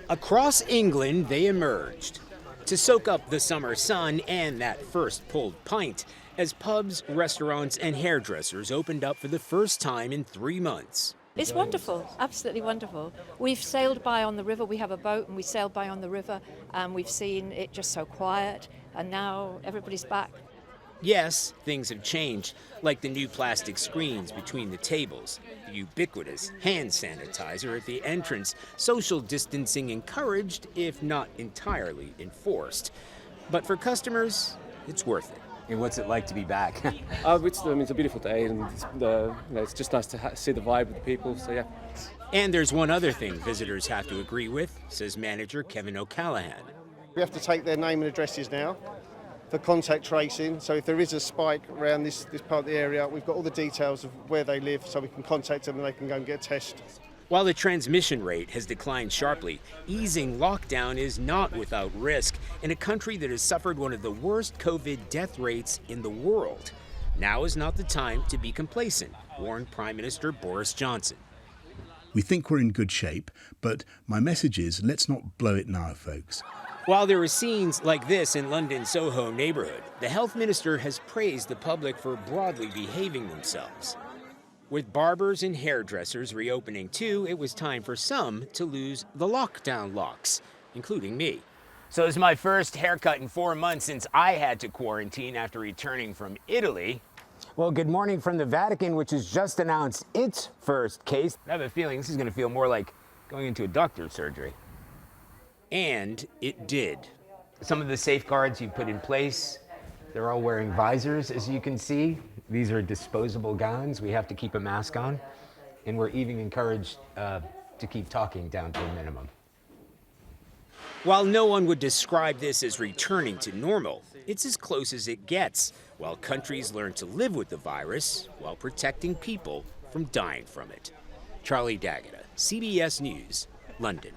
Across England, they emerged to soak up the summer sun and that first pulled pint as pubs, restaurants, and hairdressers opened up for the first time in 3 months. It's wonderful, absolutely wonderful. We've sailed by on the river, we have a boat and we sailed by on the river and we've seen it just so quiet and now everybody's back. Yes, things have changed, like the new plastic screens between the tables, the ubiquitous hand sanitizer at the entrance, social distancing encouraged, if not entirely enforced. But for customers, it's worth it. And what's it like to be back? It's a beautiful day, and it's just nice to see the vibe of the people. So yeah. And there's one other thing visitors have to agree with, says manager Kevin O'Callaghan. We have to take their name and addresses now for contact tracing. So if there is a spike around this part of the area, we've got all the details of where they live, so we can contact them and they can go and get a test. While the transmission rate has declined sharply, easing lockdown is not without risk in a country that has suffered one of the worst COVID death rates in the world. Now is not the time to be complacent, warned Prime Minister Boris Johnson. We think we're in good shape, but my message is let's not blow it now, folks. While there are scenes like this in London's Soho neighborhood, the health minister has praised the public for broadly behaving themselves. With barbers and hairdressers reopening too, it was time for some to lose the lockdown locks, including me. So this is my first haircut in 4 months since I had to quarantine after returning from Italy. Well, good morning from the Vatican, which has just announced its first case. I have a feeling this is going to feel more like going into a doctor's surgery. And it did. Some of the safeguards you put in place, they're all wearing visors, as you can see. These are disposable gowns. We have to keep a mask on. And we're even encouraged to keep talking down to a minimum. While no one would describe this as returning to normal, it's as close as it gets, while countries learn to live with the virus while protecting people from dying from it. Charlie D'Agata, CBS News, London.